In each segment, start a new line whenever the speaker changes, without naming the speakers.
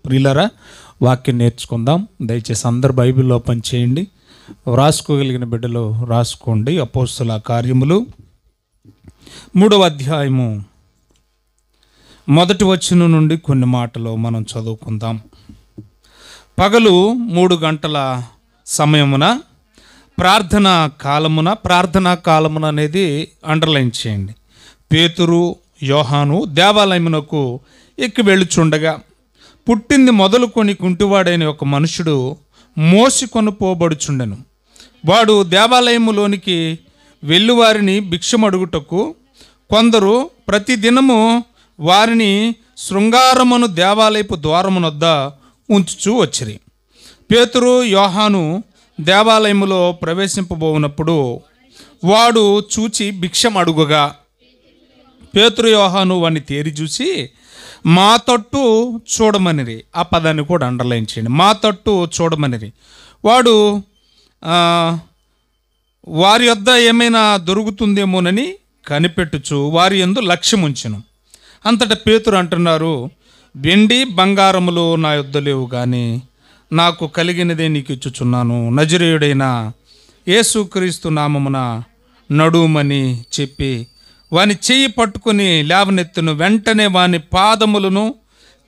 ప్రియులారా, వాక్యం నేర్చుకుందాం. దయచేసి అందరు బైబిల్లో ఓపెన్ చేయండి. రాసుకోగలిగిన బిడ్డలు రాసుకోండి. అపోస్తల కార్యములు 3వ అధ్యాయము 1వ వచనం నుండి కొన్ని మాటలు మనం చదువుకుందాం. పగలు 3 గంటల సమయమున ప్రార్థనా కాలమున అనేది అండర్లైన్ చేయండి. పేతురు యోహాను దేవాలయమునకు ఎక్కి వెళ్ళుచుండగా పుట్టింది మొదలుకొని కుంటివాడైన ఒక మనుషుడు మోసికొని పోబడుచుండెను. వాడు దేవాలయములోనికి వెళ్ళువారిని భిక్షమడుగుటకు కొందరు ప్రతిదినము వారిని శృంగారమును దేవాలయపు ద్వారమునొద్ద ఉంచుచూ వచ్చిరి. పేతురు యోహాను దేవాలయములో ప్రవేశింపబోనప్పుడు వాడు చూచి భిక్షం అడుగుగా పేతురు యోహాను వాడిని తేరి చూసి మా తట్టు చూడమనిరి. ఆ పదాన్ని కూడా అండర్లైన్ చేయండి. మా తట్టు చూడమనిరి. వాడు వారి యొద్ద ఏమైనా దొరుకుతుందేమోనని కనిపెట్టుచు వారి యందు లక్ష్యం ఉంచెను. అంతటా పేతురు అంటున్నారు, వెండి బంగారములు నా యొద్ద లేవు, కానీ నాకు కలిగినదే నీకు ఇచ్చుచున్నాను. నజరేయుడైన యేసుక్రీస్తు నామమున నడుమని చెప్పి వాని చెయ్యి పట్టుకుని లేవనెత్తును. వెంటనే వాని పాదములను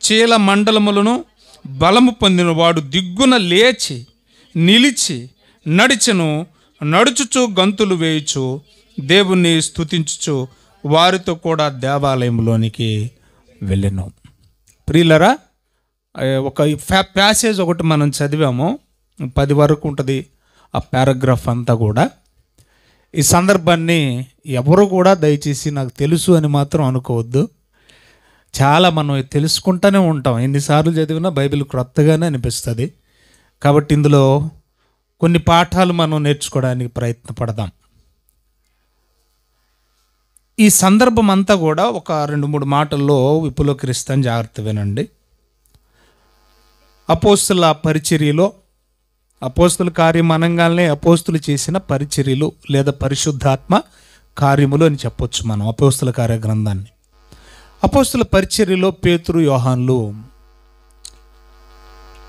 చీల మండలములను బలము పొందిన వాడు దిగ్గున లేచి నిలిచి నడిచెను. నడుచుచు గంతులు వేయుచు దేవుణ్ణి స్తుతించుచు వారితో కూడా దేవాలయంలోనికి వెళ్ళెను. ప్రియులరా, ఒక ప్యాసేజ్ ఒకటి మనం చదివాము, 10 వరకు ఉంటుంది ఆ పారాగ్రాఫ్ అంతా కూడా. ఈ సందర్భాన్ని ఎవరు కూడా దయచేసి నాకు తెలుసు అని మాత్రం అనుకోవద్దు. చాలా మనం తెలుసుకుంటూనే ఉంటాం. ఎన్నిసార్లు చదివినా బైబిల్ క్రొత్తగానే అనిపిస్తుంది. కాబట్టి ఇందులో కొన్ని పాఠాలు మనం నేర్చుకోవడానికి ప్రయత్నపడదాం. ఈ సందర్భం అంతా కూడా ఒక 2-3 మాటల్లో విపులీకరిస్తాను, జాగ్రత్త వినండి. అపోస్తుల పరిచర్యలో, అపోస్తుల కార్యం అనగానే అపోస్తులు చేసిన పరిచర్యలు లేదా పరిశుద్ధాత్మ కార్యములు అని చెప్పొచ్చు మనం అపోస్తుల కార్య గ్రంథాన్ని. అపోస్తుల పరిచర్యలో పేతురు యోహాన్లు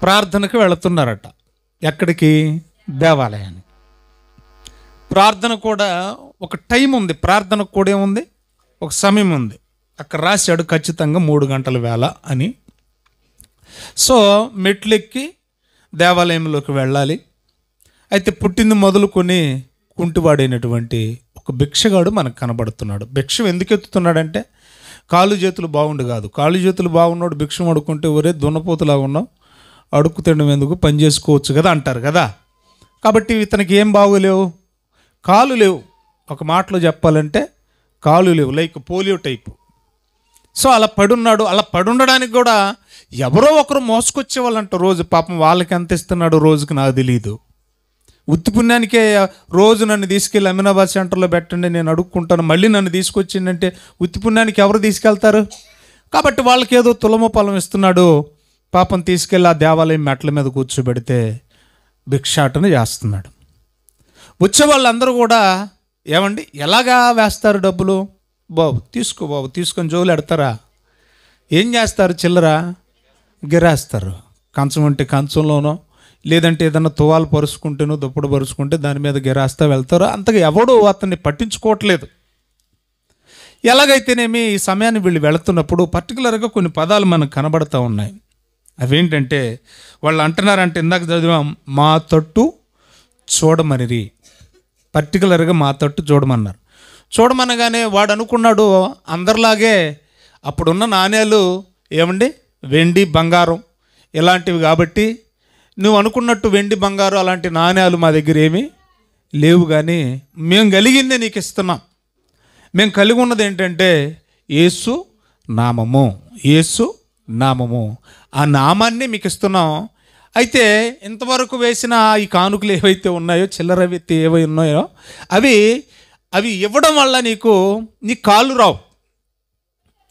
ప్రార్థనకు వెళుతున్నారట. ఎక్కడికి? దేవాలయానికి. ప్రార్థన కూడా ఒక టైం ఉంది. ప్రార్థనకు కూడా ఏముంది? ఒక సమయం ఉంది. అక్కడ రాశాడు ఖచ్చితంగా 3 గంటల వేళ అని. సో మెట్లెక్కి దేవాలయంలోకి వెళ్ళాలి. అయితే పుట్టింది మొదలుకొని కుంటివాడైనటువంటి ఒక భిక్షగాడు మనకు కనబడుతున్నాడు. భిక్షం ఎందుకు ఎత్తుతున్నాడంటే కాళ్ళు చేతులు బాగుండు కాదు. కాళ్ళు చేతులు బాగున్నాడు భిక్షం అడుక్కుంటే ఒరే దున్నపోతులాగా ఉన్నావు, అడుక్కు తినడం ఎందుకు, పని చేసుకోవచ్చు కదా అంటారు కదా. కాబట్టి ఇతనికి ఏం బాగోలేవు, కాళ్ళు లేవు. ఒక మాటలో చెప్పాలంటే కాళ్ళు లేవు, లైక్ పోలియో టైపు. సో అలా పడున్నాడు. అలా పడుండడానికి కూడా ఎవరో ఒకరు మోసుకొచ్చేవాళ్ళంట రోజు. పాపం వాళ్ళకి ఎంత ఇస్తున్నాడు రోజుకి నాకు తెలియదు. ఉత్తి పుణ్యానికే రోజు నన్ను తీసుకెళ్ళి అమీనాబాద్ సెంటర్లో పెట్టండి, నేను అడుక్కుంటాను, మళ్ళీ నన్ను తీసుకొచ్చిందంటే ఉత్తి పుణ్యానికి ఎవరు తీసుకెళ్తారు? కాబట్టి వాళ్ళకి ఏదో తులమ పొలం ఇస్తున్నాడు. పాపం తీసుకెళ్ళి ఆ దేవాలయం మెట్ల మీద కూర్చోబెడితే భిక్షాటన చేస్తున్నాడు. వచ్చే వాళ్ళందరూ కూడా ఏమండి ఎలాగా వేస్తారు డబ్బులు? బాబు తీసుకో, బాబు తీసుకొని జోలు ఎడతారా? ఏం చేస్తారు? చిల్లరా గిరేస్తారు. కంచం అంటే కంచంలోనో, లేదంటే ఏదన్నా తువాలు పరుచుకుంటేనో, దుప్పటి పరుచుకుంటే దాని మీద గిరేస్తా వెళ్తారు. అంతగా ఎవడో అతన్ని పట్టించుకోవట్లేదు. ఎలాగైతేనేమి ఈ సమయాన్ని వీళ్ళు వెళుతున్నప్పుడు పర్టికులర్గా కొన్ని పదాలు మనకు కనబడుతూ ఉన్నాయి. అవేంటంటే వాళ్ళు అంటున్నారంటే, ఇందాక చదివాం, మా తట్టు చూడమనిరి. పర్టికులర్గా మా తట్టు చూడమన్నారు. చూడమనగానే వాడు అనుకున్నాడు అందరిలాగే అప్పుడున్న నాణ్యాలు ఏమండి వెండి బంగారం ఇలాంటివి కాబట్టి, నువ్వు అనుకున్నట్టు వెండి బంగారం అలాంటి నాణ్యాలు మా దగ్గర ఏమీ లేవు, కానీ మేము కలిగిందే నీకు ఇస్తున్నాం. మేము కలిగి ఉన్నది ఏంటంటే యేసు నామము, యేసు నామము. ఆ నామాన్ని మీకు ఇస్తున్నాం. అయితే ఇంతవరకు వేసిన ఈ కానుకలు ఏవైతే ఉన్నాయో, చిల్లర వ్యక్తి ఏవై ఉన్నాయో అవి ఇవ్వడం వల్ల నీ కాళ్ళు రావు.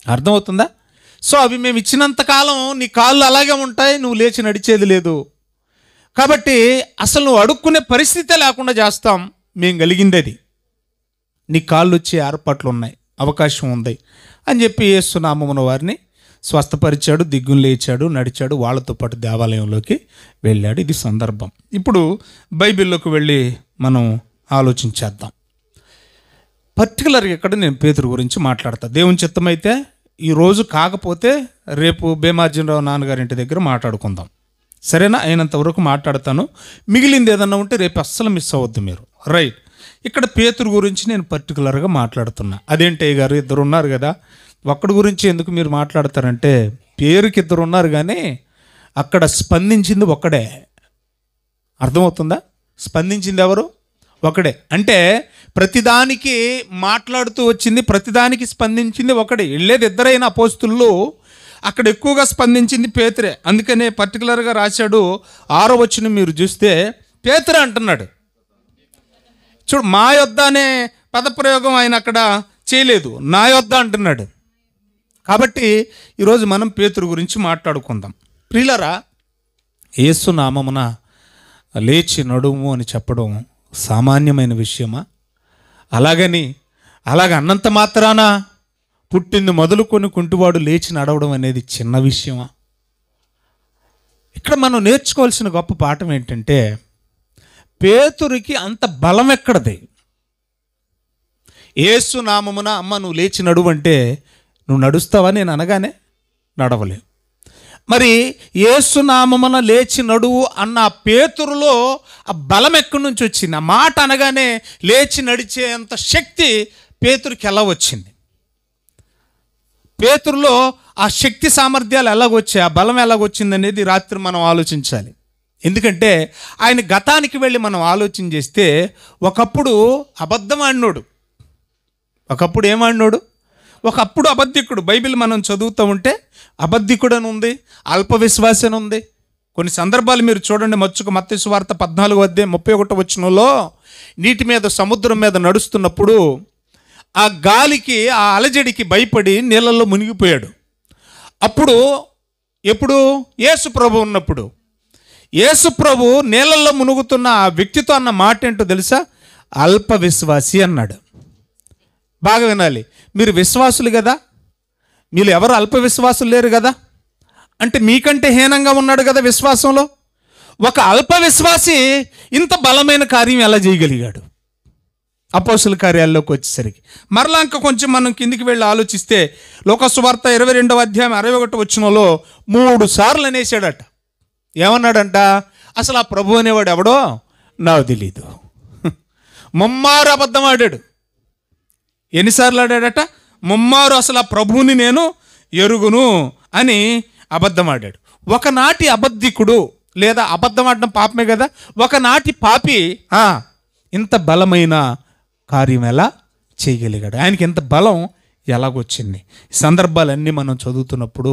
అర్థమవుతుందా? సో అవి మేము ఇచ్చినంతకాలం నీ కాళ్ళు అలాగే ఉంటాయి, నువ్వు లేచి నడిచేది లేదు. కాబట్టి అసలు నువ్వు అడుక్కునే పరిస్థితే లేకుండా చేస్తాం. మేము కలిగింది అది. నీ కాళ్ళు వచ్చే ఏర్పాట్లు ఉన్నాయి, అవకాశం ఉంది అని చెప్పి యేసు నామమున వారిని స్వస్థపరిచాడు, దిగ్గును లేచాడు, నడిచాడు, వాళ్ళతో పాటు దేవాలయంలోకి వెళ్ళాడు. ఇది సందర్భం. ఇప్పుడు బైబిల్లోకి వెళ్ళి మనం ఆలోచించేద్దాం. పర్టికులర్గా ఇక్కడ నేను పేతురు గురించి మాట్లాడతా. దేవుని చిత్తమైతే ఈరోజు కాకపోతే రేపు భీమార్జునరావు నాన్నగారింటి దగ్గర మాట్లాడుకుందాం, సరేనా? అయినంత వరకు మాట్లాడతాను. మిగిలింది ఏదన్నా ఉంటే రేపు అస్సలు మిస్ అవ్వద్దు మీరు, రైట్? ఇక్కడ పేతురు గురించి నేను పర్టికులర్గా మాట్లాడుతున్నా. అదేంటి గారు, ఇద్దరు ఉన్నారు కదా, ఒక్కడి గురించి ఎందుకు మీరు మాట్లాడతారంటే, పేరుకి ఇద్దరు ఉన్నారు కానీ అక్కడ స్పందించింది ఒక్కడే. అర్థమవుతుందా? స్పందించింది ఎవరు? ఒకడే. అంటే ప్రతిదానికి మాట్లాడుతూ వచ్చింది, ప్రతిదానికి స్పందించింది ఒకడే. వెళ్ళేది ఇద్దరైన అపోస్తులు, అక్కడ ఎక్కువగా స్పందించింది పేతురే. అందుకనే పర్టికులర్గా రాశాడు. 6వ వచనం మీరు చూస్తే పేతురే అంటున్నాడు. చూడు, మా యొద్ద అనే పదప్రయోగం ఆయన అక్కడ చేయలేదు, నా యొద్ద అంటున్నాడు. కాబట్టి ఈరోజు మనం పేతురు గురించి మాట్లాడుకుందాం. ప్రియులారా, యేసు నామమున లేచి నడుము అని చెప్పడం సామాన్యమైన విషయమా? అలాగ అన్నంత మాత్రాన పుట్టింది మొదలుకొని కుంటివాడు లేచి నడవడం అనేది చిన్న విషయమా? ఇక్కడ మనం నేర్చుకోవాల్సిన గొప్ప పాఠం ఏంటంటే, పేతురికి అంత బలం ఎక్కడది? యేసు నామమున అమ్మ నువ్వు లేచి నడువు అంటే నువ్వు నడుస్తావా? నేను అనగానే నడవలేవు. మరి యేసు నామమున లేచి నడువు అన్న పేతురులో ఆ బలం ఎక్కడి నుంచి వచ్చింది? ఆ మాట అనగానే లేచి నడిచేంత శక్తి పేతురికి ఎలా వచ్చింది? పేతురులో ఆ శక్తి సామర్థ్యాలు ఎలాగొచ్చాయి, ఆ బలం ఎలాగొచ్చింది అనేది రాత్రి మనం ఆలోచించాలి. ఎందుకంటే ఆయన గతానికి వెళ్ళి మనం ఆలోచన చేస్తే, ఒకప్పుడు అబద్ధం ఆడినోడు, ఒకప్పుడు ఏమాడినోడు, ఒకప్పుడు అబద్ధికుడు. బైబిల్ మనం చదువుతూ ఉంటే అబద్ధికుడు అని ఉంది, అల్ప విశ్వాసి అని ఉంది. కొన్ని సందర్భాలు మీరు చూడండి. మత్తయి సువార్త 14:31 వచనంలో నీటి మీద, సముద్రం మీద నడుస్తున్నప్పుడు ఆ గాలికి, ఆ అలజడికి భయపడి నీళ్ళల్లో మునిగిపోయాడు. అప్పుడు ఎప్పుడు? యేసు ప్రభు ఉన్నప్పుడు. యేసు ప్రభు నీళ్ళల్లో మునుగుతున్న ఆ వ్యక్తితో అన్న మాట ఏంటో తెలుసా? అల్ప విశ్వాసి అన్నాడు. బాగా వినాలి. మీరు విశ్వాసులు కదా, మీరు ఎవరు అల్ప విశ్వాసులు లేరు కదా, అంటే మీకంటే హీనంగా ఉన్నాడు కదా విశ్వాసంలో. ఒక అల్ప విశ్వాసి ఇంత బలమైన కార్యం ఎలా చేయగలిగాడు? అపోస్తుల కార్యాల్లోకి వచ్చేసరికి మరలా ఇంకా కొంచెం మనం కిందికి వెళ్ళి ఆలోచిస్తే, లోకసువార్త 22వ అధ్యాయం 61 వచనంలో 3 సార్లు అనేసాడట. ఏమన్నాడంట? అసలు ఆ ప్రభు అనేవాడు ఎవడో నాకు తెలీదు. ముమ్మారు అబద్ధం ఆడాడు. ఎన్నిసార్లు ఆడాడట? ముమ్మారు అసలు ఆ ప్రభువుని నేను ఎరుగును అని అబద్ధం ఆడాడు. ఒకనాటి అబద్ధికుడు, లేదా అబద్ధం ఆడడం పాపమే కదా, ఒకనాటి పాపి ఇంత బలమైన కార్యం ఎలా చేయగలిగాడు? ఆయనకి ఎంత బలం ఎలాగొచ్చింది? ఈ సందర్భాలన్నీ మనం చదువుతున్నప్పుడు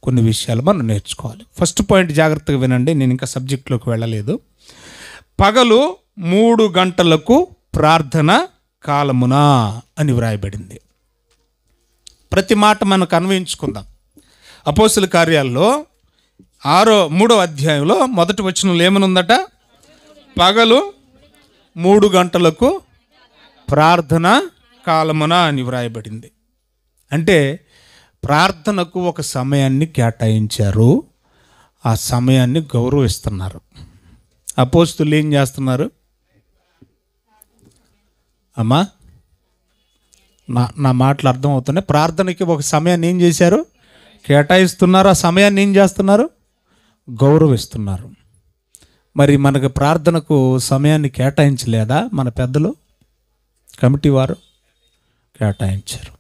కొన్ని విషయాలు మనం నేర్చుకోవాలి. ఫస్ట్ పాయింట్ జాగ్రత్తగా వినండి, నేను ఇంకా సబ్జెక్టులోకి వెళ్ళలేదు. పగలు 3 గంటలకు ప్రార్థన కాలమున అని వ్రాయబడింది. ప్రతి మాట మనకు అన్వయించుకుందాం. అపోస్తుల కార్యాల్లో 3వ అధ్యాయంలో 1వ వచనంలో ఏమనుందట? పగలు 3 గంటలకు ప్రార్థన కాలమున అని వ్రాయబడింది. అంటే ప్రార్థనకు ఒక సమయాన్ని కేటాయించారు, ఆ సమయాన్ని గౌరవిస్తున్నారు. అపోస్తులు ఏం చేస్తున్నారు? అమ్మా, నా మాటలు అర్థం అవుతున్నాయి. ప్రార్థనకి ఒక సమయాన్ని ఏం చేశారు? కేటాయిస్తున్నారు. ఆ సమయాన్ని ఏం చేస్తున్నారు? గౌరవిస్తున్నారు. మరి మనకు ప్రార్థనకు సమయాన్ని కేటాయించలేదా మన పెద్దలు, కమిటీ వారు? కేటాయించారు.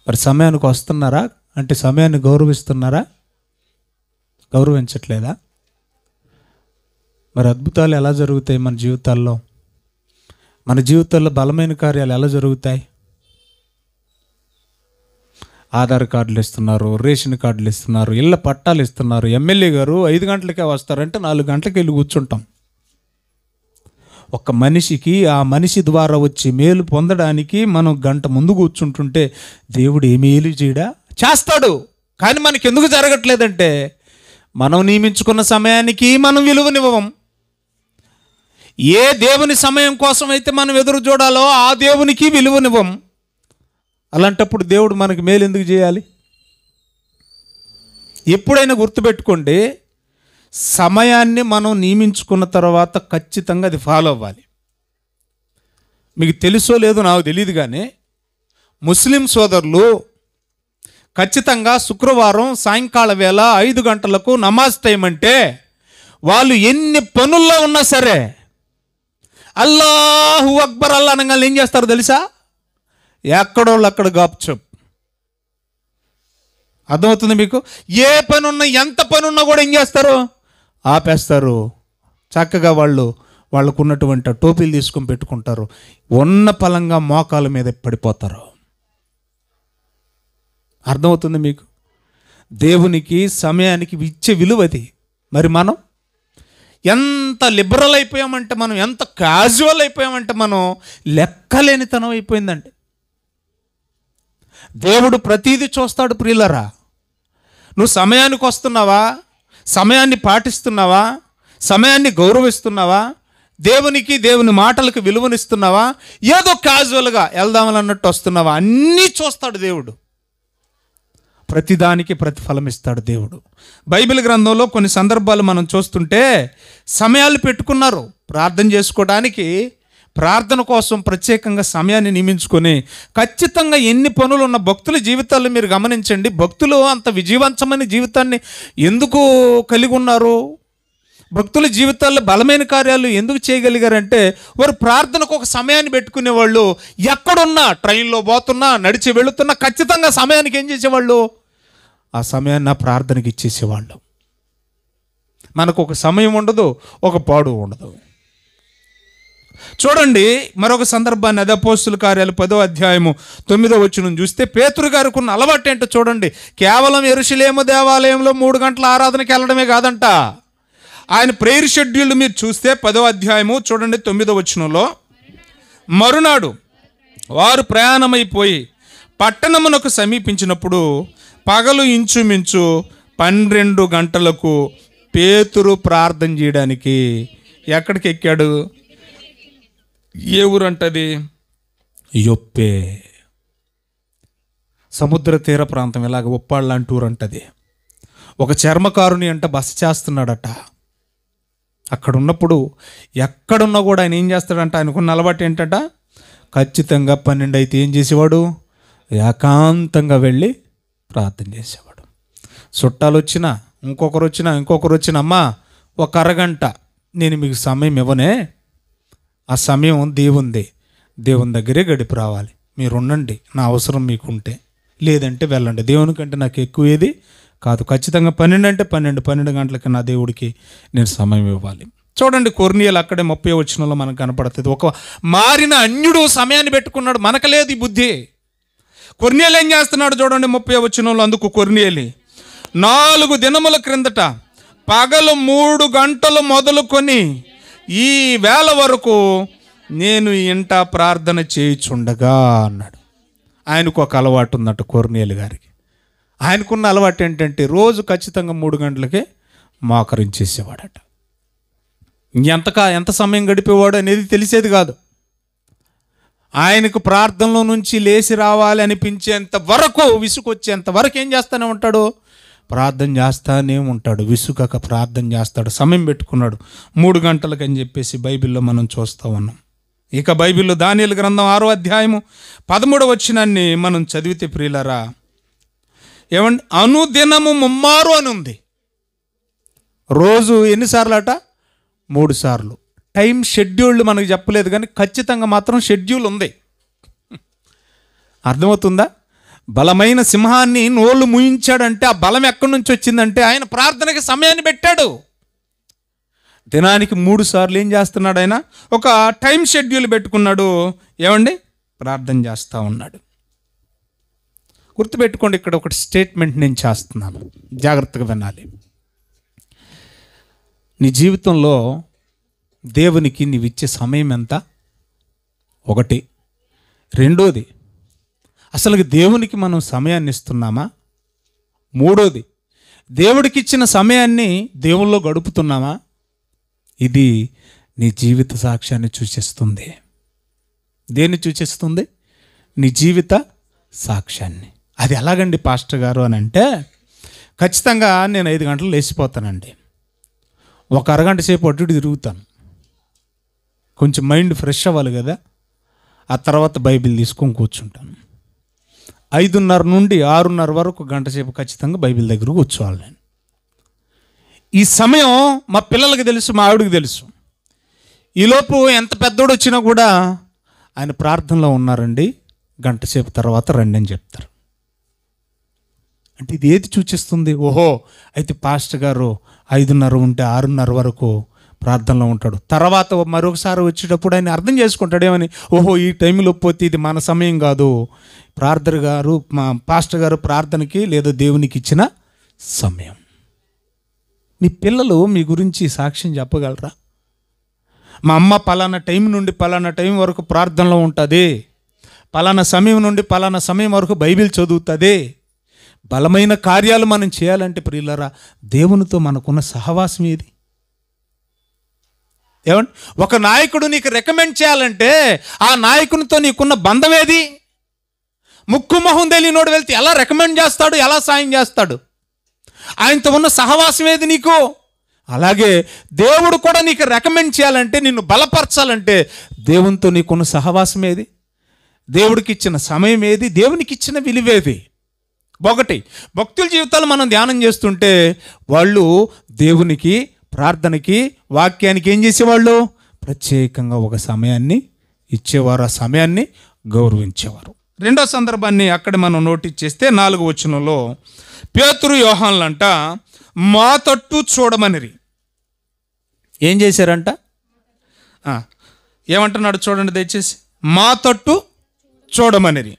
మరి సమయానికి వస్తున్నారా? అంటే సమయాన్ని గౌరవిస్తున్నారా? గౌరవించట్లేదా? మరి అద్భుతాలు ఎలా జరుగుతాయి మన జీవితాల్లో? మన జీవితాల్లో బలమైన కార్యాలు ఎలా జరుగుతాయి? ఆధార్ కార్డులు ఇస్తున్నారు, రేషన్ కార్డులు ఇస్తున్నారు, ఇళ్ళ పట్టాలు ఇస్తున్నారు. ఎమ్మెల్యే గారు 5 గంటలకే వస్తారంటే 4 గంటలకి వెళ్ళి కూర్చుంటాం. ఒక మనిషికి ఆ మనిషి ద్వారా వచ్చి మేలు పొందడానికి మనం గంట ముందు కూర్చుంటుంటే దేవుడు ఏ మేలు చేయడా? చేస్తాడు. కానీ మనకి ఎందుకు జరగట్లేదంటే మనం నియమించుకున్న సమయానికి మనం విలువనివ్వం. ఏ దేవుని సమయం కోసం అయితే మనం ఎదురు చూడాలో ఆ దేవునికి విలువనివ్వం. అలాంటప్పుడు దేవుడు మనకి మేలు ఎందుకు చేయాలి? ఎప్పుడైనా గుర్తుపెట్టుకోండి, సమయాన్ని మనం నియమించుకున్న తర్వాత ఖచ్చితంగా అది ఫాలో అవ్వాలి. మీకు తెలుసో లేదో నాకు తెలియదు, కానీ ముస్లిం సోదరులు ఖచ్చితంగా శుక్రవారం సాయంకాల వేళ 5 గంటలకు నమాజ్ టైం అంటే వాళ్ళు ఎన్ని పనుల్లో ఉన్నా సరే అల్లాహు అక్బర్ అల్లా అనగానే ఏం చేస్తారో తెలుసా? ఎక్కడోళ్ళు అక్కడ గాప్చప్. అర్థమవుతుంది మీకు? ఏ పని ఉన్నా, ఎంత పని ఉన్నా కూడా ఏం చేస్తారు? ఆపేస్తారు. చక్కగా వాళ్ళకు ఉన్నటువంటి టోపీలు తీసుకొని పెట్టుకుంటారు. ఉన్న పలంగా మోకాల మీద పడిపోతారు. అర్థమవుతుంది మీకు? దేవునికి సమయానికి ఇచ్చే విలువది. మరి మనం ఎంత లిబరల్ అయిపోయామంటే, మనం ఎంత క్యాజువల్ అయిపోయామంటే, మనం లెక్కలేనితనం అయిపోయిందండి. దేవుడు ప్రతీది చూస్తాడు. ప్రియులరా, నువ్వు సమయానికి వస్తున్నావా? సమయాన్ని పాటిస్తున్నావా? సమయాన్ని గౌరవిస్తున్నావా? దేవుని మాటలకు విలువనిస్తున్నావా? ఏదో క్యాజువల్గా వెళ్దామని అన్నట్టు వస్తున్నావా? అన్నీ చూస్తాడు దేవుడు. ప్రతిదానికి ప్రతిఫలం ఇస్తాడు దేవుడు. బైబిల్ గ్రంథంలో కొన్ని సందర్భాలు మనం చూస్తుంటే సమయాలు పెట్టుకున్నారు ప్రార్థన చేసుకోవడానికి. ప్రార్థన కోసం ప్రత్యేకంగా సమయాన్ని నియమించుకొని ఖచ్చితంగా ఎన్ని పనులు ఉన్న భక్తుల జీవితాల్లో మీరు గమనించండి. భక్తులు అంత విజయవంతమైన జీవితాన్ని ఎందుకు కలిగి ఉన్నారు? భక్తుల జీవితాల్లో బలమైన కార్యాలు ఎందుకు చేయగలిగారంటే, వారు ప్రార్థనకు ఒక సమయాన్ని పెట్టుకునేవాళ్ళు. ఎక్కడున్నా, ట్రైన్లో పోతున్నా, నడిచి వెళుతున్నా ఖచ్చితంగా సమయానికి ఏం చేసేవాళ్ళు? ఆ సమయాన్ని ఆ ప్రార్థనకి ఇచ్చేసేవాళ్ళు. మనకు ఒక సమయం ఉండదు, ఒక పాడు ఉండదు. చూడండి మరొక సందర్భాన్ని, అదే అపోస్తుల కార్యాలు 10వ అధ్యాయము 9వ వచనం చూస్తే, పేతురు గారికి ఉన్న అలవాటు ఏంటో చూడండి. కేవలం యెరూషలేము దేవాలయంలో 3 గంటల ఆరాధనకి వెళ్ళడమే కాదంట, ఆయన ప్రేయర్ షెడ్యూల్ మీరు చూస్తే 10వ అధ్యాయము చూడండి 9వ వచనంలో, మరునాడు వారు ప్రయాణమైపోయి పట్టణమునకు సమీపించినప్పుడు పగలు ఇంచుమించు 12 గంటలకు పేతురు ప్రార్థన చేయడానికి ఎక్కడికి ఎక్కాడు? ఏ ఊరంటది? యొప్పే. సముద్ర తీర ప్రాంతం, ఇలాగ ఉప్పాళ్ళ లాంటి ఊరు అంటది. ఒక చర్మకారుని అంట బస చేస్తున్నాడట. అక్కడ ఉన్నప్పుడు ఎక్కడున్నా కూడా ఆయన ఏం చేస్తాడంట? ఆయనకున్న అలవాటు ఏంటట? ఖచ్చితంగా 12 అయితే ఏం చేసేవాడు? ఏకాంతంగా వెళ్ళి ప్రార్థన చేసేవాడు. చుట్టాలు వచ్చినా, ఇంకొకరు వచ్చినా, అమ్మా ఒక అరగంట నేను మీకు సమయం ఇవ్వనే, ఆ సమయం దేవుని దగ్గరే గడిపి రావాలి. మీరు ఉండండి, నా అవసరం మీకు ఉంటే, లేదంటే వెళ్ళండి. దేవునికంటే నాకు ఎక్కువ ఏది కాదు. ఖచ్చితంగా 12 అంటే 12 గంటలకి నా దేవుడికి నేను సమయం ఇవ్వాలి. చూడండి కొర్నేలు అక్కడే 30వ వచనంలో మనకు కనపడుతుంది. ఒక మారిన అన్యుడు సమయాన్ని పెట్టుకున్నాడు. మనకు లేదు ఈ బుద్ధి. కొర్నేలు ఏం చేస్తున్నాడు చూడండి 30వ వచనంలో. అందుకు కొర్నేలు 4 దినముల క్రిందట పగలు 3 గంటలు మొదలుకొని ఈ వేళ వరకు నేను ఇంట ప్రార్థన చేయుచుండగా అన్నాడు. ఆయనకు ఒక అలవాటు ఉందట కొర్నేలు గారికి. ఆయనకున్న అలవాటు ఏంటంటే రోజు ఖచ్చితంగా 3 గంటలకే మోకరించేసేవాడట. ఎంత సమయం గడిపేవాడు అనేది తెలిసేది కాదు. ఆయనకు ప్రార్థనలో నుంచి లేచి రావాలి అనిపించేంత వరకు, విసుకొచ్చేంత వరకు ఏం చేస్తూనే ఉంటాడు? ప్రార్థన చేస్తానే ఉంటాడు. విసుగక ప్రార్థన చేస్తాడు. సమయం పెట్టుకున్నాడు 3 గంటలకు అని చెప్పేసి బైబిల్లో మనం చూస్తూ ఉన్నాం. ఇక బైబిల్లో దానియేలు గ్రంథం 6వ అధ్యాయము 13వ వచనాన్ని మనం చదివితే ప్రియులారా, ఏమండి, అనుదినము ముమ్మారు అని ఉంది. రోజు ఎన్నిసార్లు అట? 3 సార్లు. టైం షెడ్యూల్ మనకు చెప్పలేదు, కానీ ఖచ్చితంగా మాత్రం షెడ్యూల్ ఉంది. అర్థమవుతుందా? బలమైన సింహాన్ని నోళ్ళు ముయించాడంటే ఆ బలం ఎక్కడి నుంచి వచ్చిందంటే ఆయన ప్రార్థనకి సమయాన్ని పెట్టాడు. దినానికి 3 సార్లు ఏం చేస్తున్నాడు? ఆయన ఒక టైం షెడ్యూల్ పెట్టుకున్నాడు. ఏమండి, ప్రార్థన చేస్తూ ఉన్నాడు. గుర్తుపెట్టుకోండి, ఇక్కడ ఒకటి స్టేట్మెంట్ నేను చేస్తున్నాను, జాగ్రత్తగా వినాలి. నీ జీవితంలో దేవునికి నీవిచ్చే సమయం ఎంత? ఒకటి. రెండోది, అసలు దేవునికి మనం సమయాన్ని ఇస్తున్నామా? మూడోది, దేవుడికి ఇచ్చిన సమయాన్ని దేవుల్లో గడుపుతున్నామా? ఇది నీ జీవిత సాక్ష్యాన్ని సూచిస్తుంది. దేన్ని సూచిస్తుంది? నీ జీవిత సాక్ష్యాన్ని. అది ఎలాగండి పాస్టర్ గారు అని అంటే, ఖచ్చితంగా నేను 5 గంటలు లేచిపోతానండి. ఒక అరగంట సేపు అటు ఇటు తిరుగుతాను, కొంచెం మైండ్ ఫ్రెష్ అవ్వాలి కదా. ఆ తర్వాత బైబిల్ తీసుకొని కూర్చుంటాను. 5:30 నుండి 6:30 వరకు గంట సేపు ఖచ్చితంగా బైబిల్ దగ్గర కూర్చోవాలి నేను. ఈ సమయం మా పిల్లలకి తెలుసు, మా ఆవిడకి తెలుసు. ఈలోపు ఎంత పెద్దోడు వచ్చినా కూడా ఆయన ప్రార్థనలో ఉన్నారండి, గంట సేపు తర్వాత రండి అని చెప్తారు. అంటే ఇది ఏది సూచిస్తుంది? ఓహో, అయితే పాస్టర్ గారు 5:30 ఉంటే 6:30 వరకు ప్రార్థనలో ఉంటాడు. తర్వాత మరొకసారి వచ్చేటప్పుడు ఆయన అర్థం చేసుకుంటాడు ఏమని, ఓహో ఈ టైంలో పోతే ఇది మన సమయం కాదు, మా పాస్టర్ గారు ప్రార్థనకి లేదా దేవునికి ఇచ్చిన సమయం. మీ పిల్లలు మీ గురించి సాక్ష్యం చెప్పగలరా? మా అమ్మ పలానా టైం నుండి పలానా టైం వరకు ప్రార్థనలో ఉంటుంది, పలానా సమయం నుండి పలానా సమయం వరకు బైబిల్ చదువుతుంది. బలమైన కార్యాలు మనం చేయాలంటే ప్రియులారా, దేవునితో మనకున్న సహవాసం ఏది? ఏమండి, ఒక నాయకుడు నీకు రికమెండ్ చేయాలంటే ఆ నాయకునితో నీకున్న బంధం ఏది? ముక్కు మొహం తెలియనోడు వెళ్తే ఎలా రికమెండ్ చేస్తాడు, ఎలా సాయం చేస్తాడు? ఆయనతో ఉన్న సహవాసం ఏది నీకు? అలాగే దేవుడు కూడా నీకు రికమెండ్ చేయాలంటే, నిన్ను బలపరచాలంటే దేవునితో నీకున్న సహవాసం ఏది? దేవుడికి ఇచ్చిన సమయం ఏది? దేవునికి ఇచ్చిన విలువేది? ఒకటి, భక్తుల జీవితాలు మనం ధ్యానం చేస్తుంటే వాళ్ళు దేవునికి, ప్రార్థనకి, వాక్యానికి ఏం చేసేవాళ్ళు? ప్రత్యేకంగా ఒక సమయాన్ని ఇచ్చేవారు, ఆ సమయాన్ని గౌరవించేవారు. రెండో సందర్భాన్ని అక్కడ మనం నోటీస్ చేస్తే 4వ వచనంలో పేతురు యోహానులంట మా తట్టు చూడమనిరి. ఏం చేశారంట? ఏమంటున్నాడు చూడండి దయచేసి. మా తట్టు చూడమనిరి.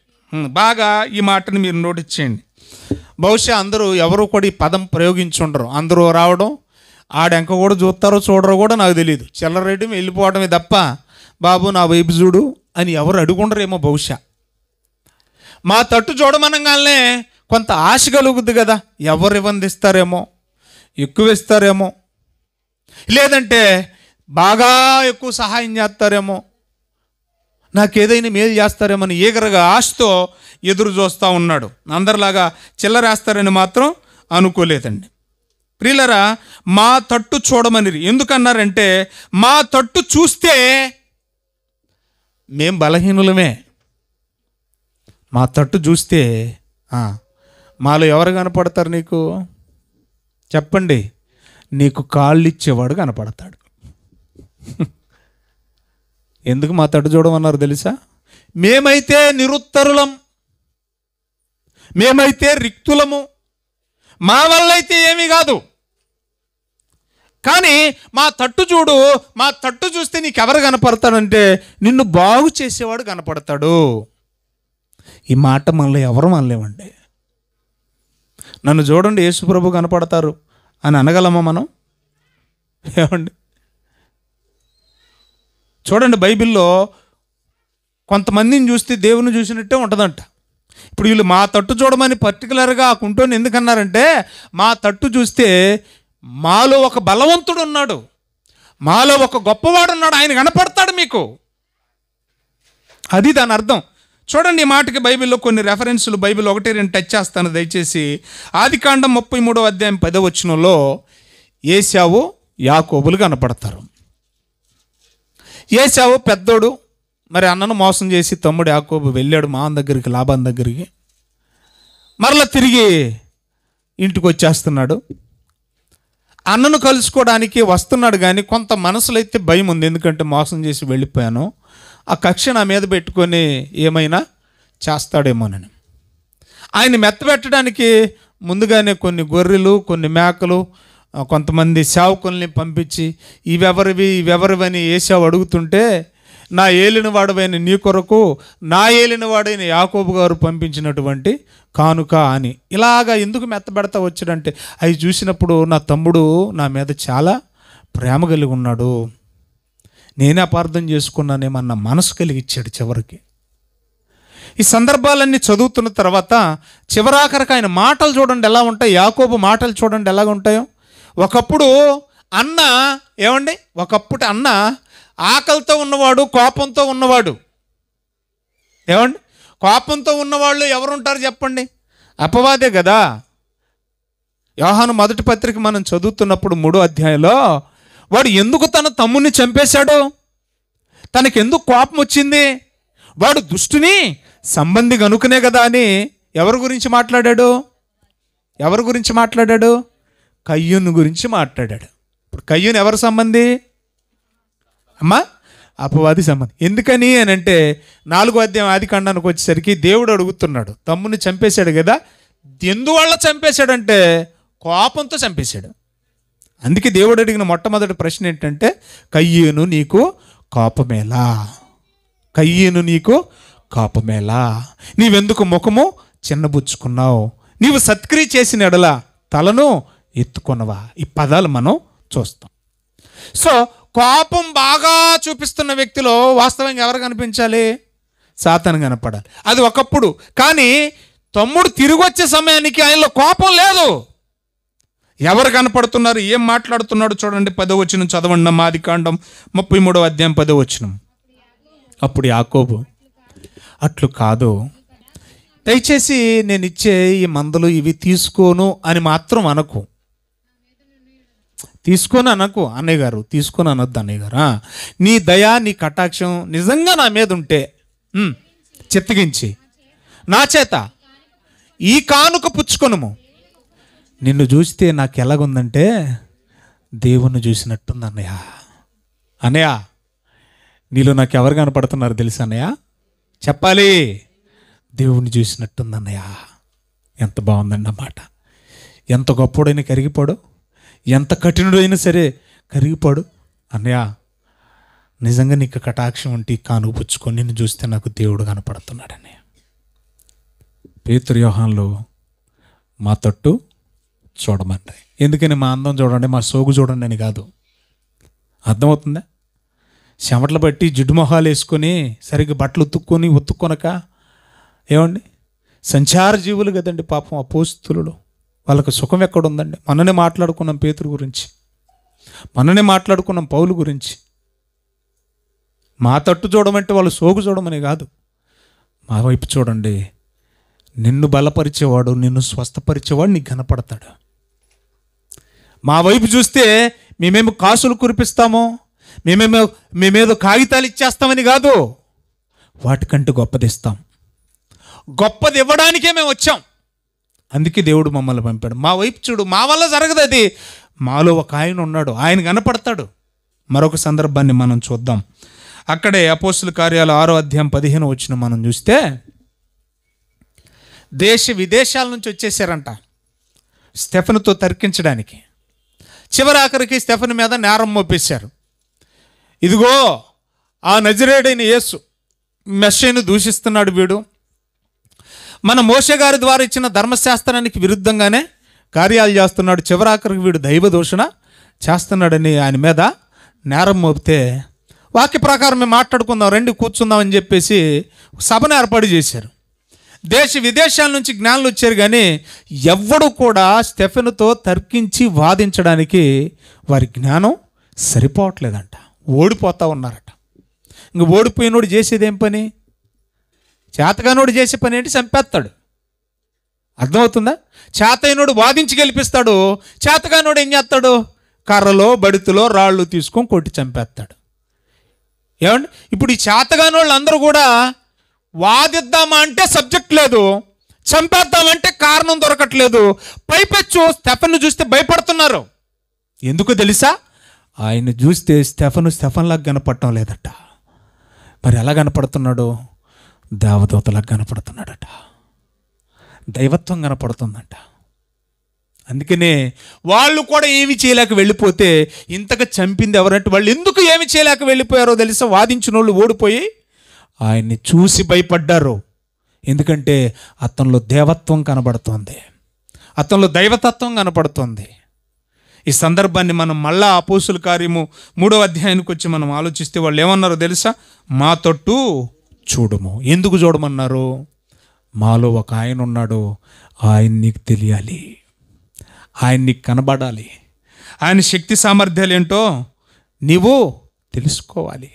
బాగా ఈ మాటని మీరు నోటీస్ చేయండి. బహుశా ఎవరు కూడా ఈ పదం ప్రయోగించుండరు. అందరూ రావడం, ఆడెంక కూడా చూస్తారో చూడరో కూడా నాకు తెలియదు, చెల్లరేయడం వెళ్ళిపోవడమే తప్ప బాబు నా వైపు చూడు అని ఎవరు అడుగుండరేమో బహుశా. మా తట్టు చూడమనగానే కొంత ఆశ కలుగుద్ది కదా, ఎవరు ఇవ్వందిస్తారేమో, ఎక్కువ ఇస్తారేమో, లేదంటే బాగా ఎక్కువ సహాయం చేస్తారేమో, నాకేదైనా మేలు చేస్తారేమని ఈగరగా ఆశతో ఎదురు చూస్తూ ఉన్నాడు. అందరిలాగా చిల్లరేస్తారని మాత్రం అనుకోలేదండి. ప్రియులరా, మా తట్టు చూడమని ఎందుకన్నారంటే, మా తట్టు చూస్తే మేం బలహీనులమే. మా తట్టు చూస్తే మాలో ఎవరు కనపడతారు నీకు? చెప్పండి. నీకు కాళ్ళు ఇచ్చేవాడు కనపడతాడు. ఎందుకు మా తట్టు చూడమన్నారు తెలుసా? మేమైతే నిరుత్తరులం, మేమైతే రిక్తులము, మా వల్ల అయితే ఏమీ కాదు. కానీ మా తట్టు చూడు, మా తట్టు చూస్తే నీకెవరు కనపడతాడంటే నిన్ను బాగు చేసేవాడు కనపడతాడు. ఈ మాట మనలో ఎవరు అనలేమండి. నన్ను చూడండి యేసుప్రభు కనపడతారు అని అనగలమా మనం? ఏమండి, చూడండి బైబిల్లో కొంతమందిని చూస్తే దేవుని చూసినట్టే ఉంటుందంట. ఇప్పుడు వీళ్ళు మా తట్టు చూడమని పర్టికులర్గా ఆ కుంటోని ఎందుకన్నారంటే, మా తట్టు చూస్తే మాలో ఒక బలవంతుడు ఉన్నాడు, మాలో ఒక గొప్పవాడు ఉన్నాడు, ఆయన కనపడతాడు మీకు. అది దాని అర్థం. చూడండి ఈ మాటకి బైబిల్లో కొన్ని రెఫరెన్సులు, బైబిల్ 1-2 టచ్ చేస్తాను దయచేసి. ఆదికాండం 33వ అధ్యాయం 10వ వచనంలో ఏశావు యాకోబులు కనపడతారు. ఏశావు పెద్దోడు, మరి అన్నను మోసం చేసి తమ్ముడు యాకోబు వెళ్ళాడు మావన్ దగ్గరికి, లాబాన్ దగ్గరికి. మరలా తిరిగి ఇంటికి వచ్చేస్తున్నాడు. అన్నను కలుసుకోవడానికి వస్తున్నాడు, కానీ కొంత మనసులో అయితే భయం ఉంది. ఎందుకంటే మోసం చేసి వెళ్ళిపోయాను, ఆ కక్ష నా మీద పెట్టుకొని ఏమైనా చేస్తాడేమోనని. ఆయన మెత్తబెట్టడానికి ముందుగానే కొన్ని గొర్రెలు, కొన్ని మేకలు, కొంతమంది సేవకుల్ని పంపించి ఇవెవరివని ఏశావు అడుగుతుంటే, నా ఏలినవాడవైన నీ కొరకు నా ఏలినవాడైన యాకోబు గారు పంపించినటువంటి కానుక అని. ఇలాగా ఎందుకు మెత్తబెడతా వచ్చాడంటే, అవి చూసినప్పుడు నా తమ్ముడు నా మీద చాలా ప్రేమ కలిగి ఉన్నాడు, నేనే అపార్థం చేసుకున్నానేమన్న మనసు కలిగిచ్చాడు చివరికి. ఈ సందర్భాలన్నీ చదువుతున్న తర్వాత చివరాఖరికి ఆయన మాటలు చూడండి ఎలా ఉంటాయి, యాకోబు మాటలు చూడండి ఎలాగ ఉంటాయో. ఒకప్పుడు అన్న ఆకలితో ఉన్నవాడు, కోపంతో ఉన్నవాడు. ఏమండి, కోపంతో ఉన్నవాళ్ళు ఎవరుంటారు చెప్పండి? అపవాదే కదా. యోహాను మొదటి పత్రిక మనం చదువుతున్నప్పుడు 3వ అధ్యాయంలో వాడు ఎందుకు తన తమ్ముడిని చంపేశాడు, తనకెందుకు కోపం వచ్చింది, వాడు దుష్టుని సంబంధి గనుకనే కదా అని ఎవరి గురించి మాట్లాడాడు? కయ్యూను గురించి మాట్లాడాడు. ఇప్పుడు కయ్యూను ఎవరి సంబంధి అమ్మా? అపవాది సంబంధి. ఎందుకని అని అంటే 4వ అధ్యాయం ఆదికాండానికి వచ్చేసరికి దేవుడు అడుగుతున్నాడు, తమ్ముని చంపేశాడు కదా, ఎందువల్ల చంపేశాడంటే కోపంతో చంపేశాడు. అందుకే దేవుడు అడిగిన మొట్టమొదటి ప్రశ్న ఏంటంటే కయ్యూను నీకు కోపమేలా, నీవెందుకు ముఖము చిన్నబుచ్చుకున్నావు, నీవు సత్క్రియ చేసిన ఎడల తలను ఎత్తుకొనవా. ఈ పదాలు మనం చూస్తాం. సో కోపం బాగా చూపిస్తున్న వ్యక్తిలో వాస్తవంగా ఎవరు కనిపించాలి? సాతాను కనపడాలి. అది ఒకప్పుడు. కానీ తమ్ముడు తిరిగి వచ్చే సమయానికి ఆయనలో కోపం లేదు. ఎవరు కనపడుతున్నారు, ఏం మాట్లాడుతున్నాడు చూడండి. 10వ వచనం చదవండి. ఆదికాండం 33వ అధ్యాయం 10వ వచనం. అప్పుడు యాకోబు, అట్లు కాదు, దయచేసి నేను ఇచ్చే ఈ మందలు ఇవి తీసుకోను అని మాత్రం అనకు. తీసుకొని అనకు అన్నయ్య గారు, తీసుకొని అనొద్దు అన్నయ్య గారు. నీ దయా నీ కటాక్షం నిజంగా నా మీద ఉంటే చిత్తగించి నా చేత ఈ కానుక పుచ్చుకొనుము. నిన్ను చూస్తే నాకు ఎలాగుందంటే దేవుణ్ణి చూసినట్టుంది అన్నయ్య. నీలో నాకు ఎవరు కనపడుతున్నారు తెలుసా అన్నయ్య? చెప్పాలి. దేవుణ్ణి చూసినట్టుంది అన్నయ్య. ఎంత బాగుందండి అన్నమాట. ఎంత గొప్పోడైనా కరిగిపోడు, ఎంత కఠినుడైనా సరే కరిగిపోడు. అన్నయ్య నిజంగా నీకు కటాక్షం ఉంటే కానుక పుచ్చుకొని నిన్ను చూస్తే నాకు దేవుడు కనపడుతున్నాడు అన్నయ్య. పేతురు యోహాన్లో మా తట్టు చూడమండి. ఎందుకని మా అందం చూడండి, మా సోగు చూడండి అని కాదు. అర్థమవుతుందా? చెమటలు బట్టి జిడ్డు మొహాలు వేసుకొని సరిగ్గా బట్టలు ఉతుక్కొనక ఏమండి సంచార జీవులు కదండి పాపం అపోస్తులు. వాళ్ళకి సుఖం ఎక్కడుందండి? మననే మాట్లాడుకున్నాం పేతురు గురించి, మననే మాట్లాడుకున్నాం పౌలు గురించి. మా తట్టు చూడమంటే వాళ్ళు సోగు చూడమని కాదు, మా వైపు చూడండి. నిన్ను బలపరిచేవాడు, నిన్ను స్వస్థపరిచేవాడు నీకు కనపడతాడు. మా వైపు చూస్తే మేమేమో కాసులు కురిపిస్తామో, మేమేదో కాగితాలు ఇచ్చేస్తామని కాదు, వాటికంటే గొప్పది ఇస్తాం. గొప్పది ఇవ్వడానికే మేము వచ్చాం. అందుకే దేవుడు మమ్మల్ని పంపాడు. మా వైపు చూడు, మా వల్ల జరగదు అది. మాలో ఒక ఆయన ఉన్నాడు, ఆయన కనపడతాడు. మరొక సందర్భాన్ని మనం చూద్దాం. అక్కడే అపోస్తుల కార్యాలు 6వ అధ్యాయం 15వ వచనం మనం చూస్తే, దేశ విదేశాల నుంచి వచ్చేసారంట స్టెఫెనుతో తర్కించడానికి. చివరి ఆఖరికి స్టెఫెను మీద నేరం మోపేశారు. ఇదిగో ఆ నజరేయుడైన యేసు మెస్సీయను దూషిస్తున్నాడు వీడు, మన మోషే గారి ద్వారా ఇచ్చిన ధర్మశాస్త్రానికి విరుద్ధంగానే కార్యాలు చేస్తున్నాడు, చివరాఖరికి వీడు దైవ దూషణ చేస్తున్నాడని ఆయన మీద నేరం మోపితే, వాక్య ప్రకారం మేము మాట్లాడుకుందాం రండి కూర్చుందాం అని చెప్పేసి సభను ఏర్పాటు చేశారు. దేశ విదేశాల నుంచి జ్ఞానులు వచ్చారు, కానీ ఎవ్వడు కూడా స్టెఫెనుతో తర్కించి వాదించడానికి వారి జ్ఞానం సరిపోవట్లేదంట. ఓడిపోతూ ఉన్నారట. ఇంక ఓడిపోయినోడు చేసేది ఏం పని? చేతగానోడు చేసే పని ఏంటి? చంపేస్తాడు. అర్థమవుతుందా? చేతైనోడు వాదించి గెలిపిస్తాడు, చేతగానోడు ఏం చేస్తాడు? కర్రలో బడితులో రాళ్ళు తీసుకొని కొట్టి చంపేస్తాడు. ఏమండి, ఇప్పుడు ఈ చేతగానోళ్ళు అందరూ కూడా వాదిద్దామా అంటే సబ్జెక్ట్ లేదు, చంపేద్దామంటే కారణం దొరకట్లేదు. పైపెచ్చు స్టెఫెన్ను చూస్తే భయపడుతున్నారు. ఎందుకు తెలుసా? ఆయన చూస్తే స్టెఫెన్లాగా కనపడటం లేదట. మరి ఎలా కనపడుతున్నాడు? దేవదూతలాగా కనపడుతున్నాడట, దైవత్వం కనపడుతుందంట. అందుకనే వాళ్ళు కూడా ఏమి చేయలేక వెళ్ళిపోతే, ఇంతగా చంపింది ఎవరంటే వాళ్ళు ఎందుకు ఏమి చేయలేక వెళ్ళిపోయారో తెలుసా? వాదించిన వాళ్ళు ఓడిపోయి ఆయన్ని చూసి భయపడ్డారు. ఎందుకంటే అతనిలో దేవత్వం కనబడుతోంది, అతనిలో దైవతత్వం కనపడుతోంది. ఈ సందర్భాన్ని మనం మళ్ళా అపోస్తుల కార్యము 3వ అధ్యాయానికి వచ్చి మనం ఆలోచిస్తే వాళ్ళు ఏమన్నారో తెలుసా? మా తట్టు చూడము. ఎందుకు చూడమన్నారు? మాలో ఒక ఆయన ఉన్నాడు, ఆయన నీకు తెలియాలి, ఆయన నీకు కనబడాలి, ఆయన శక్తి సామర్థ్యాలు ఏంటో నీవు తెలుసుకోవాలి.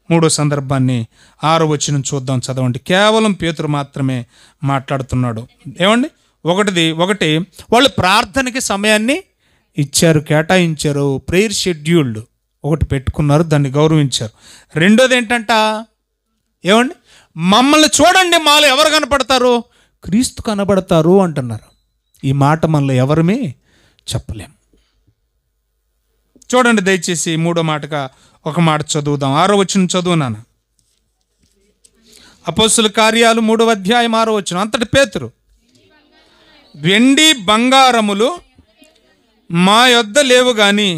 3వ సందర్భాన్ని 6వ వచనం చూద్దాం, చదవండి. కేవలం పేతురు మాత్రమే మాట్లాడుతున్నాడు. ఏమండి, ఒకటి వాళ్ళు ప్రార్థనకి సమయాన్ని ఇచ్చారు, కేటాయించారు. ప్రేయర్ షెడ్యూల్డ్ ఒకటి పెట్టుకున్నారు, దాన్ని గౌరవించారు. రెండోది ఏంటంట, ఏమండి, మమ్మల్ని చూడండి, మాలో ఎవరు కనపడతారు? క్రీస్తు కనబడతారు అంటున్నారు. ఈ మాట మనలో ఎవరమే చెప్పలేము. చూడండి దయచేసి మూడో మాటగా ఒక మాట చదువుదాం. 6వ వచనం చదువునాను. అపోస్తుల కార్యాలు 3వ అధ్యాయం 6వ వచనం. అంతటి పేతురు, వెండి బంగారములు మా యొద్ద లేవు గాని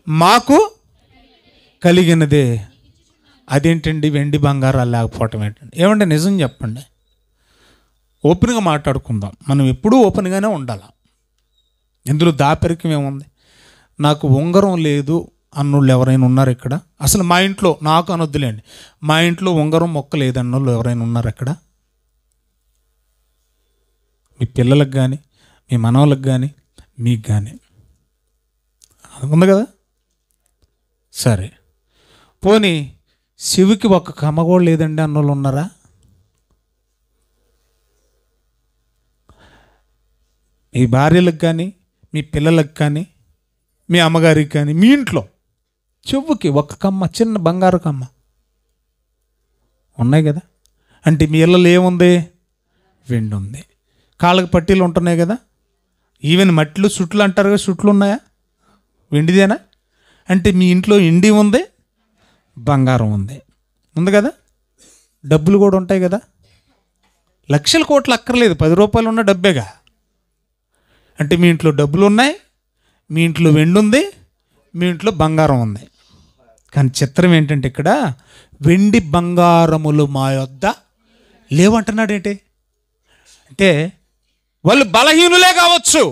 మాకు కలిగినదే. అదేంటండి వెండి బంగారాలు లేకపోవటం ఏంటండి? ఏమంటే నిజం చెప్పండి, ఓపెన్గా మాట్లాడుకుందాం. మనం ఎప్పుడూ ఓపెన్గానే ఉండాలి. ఇందులో దాపెరికం ఏముంది? నాకు ఉంగరం లేదు అన్నోళ్ళు ఎవరైనా ఉన్నారు ఇక్కడ? అసలు మా ఇంట్లో, నాకు అనొద్దులేండి, మా ఇంట్లో ఉంగరం మొక్క లేదన్నోళ్ళు ఎవరైనా ఉన్నారు అక్కడ? మీ పిల్లలకు కానీ, మీ మనవలకు కానీ, మీకు కానీ ఉంది కదా? సరే, పోనీ శివుకి ఒక్క కమ్మ కూడా లేదండి అన్నోళ్ళు ఉన్నారా? మీ భార్యలకు కానీ, మీ పిల్లలకు కానీ, మీ అమ్మగారికి కానీ, మీ ఇంట్లో చెవుకి ఒక్క కమ్మ, చిన్న బంగారు కమ్మ ఉన్నాయి కదా? అంటే మీ ఇళ్ళలో ఏముంది? వెండి ఉంది. కాళ్ళకు పట్టీలు ఉంటున్నాయి కదా? ఈవెన్ మట్టిలు సుట్లు అంటారు కదా, సుట్లు ఉన్నాయా? వెండిదేనా? అంటే మీ ఇంట్లో ఎండి ఉంది, బంగారం ఉంది కదా? డబ్బులు కూడా ఉంటాయి కదా? లక్షల కోట్లు అక్కర్లేదు, 10 రూపాయలు ఉన్న డబ్బేగా. అంటే మీ ఇంట్లో డబ్బులు ఉన్నాయి, మీ ఇంట్లో వెండి ఉంది, మీ ఇంట్లో బంగారం ఉంది. కానీ చిత్రం ఏంటంటే ఇక్కడ వెండి బంగారములు మా యొద్ద లేవంటున్నాడు. ఏంటి అంటే వాళ్ళు బలహీనులే కావచ్చు,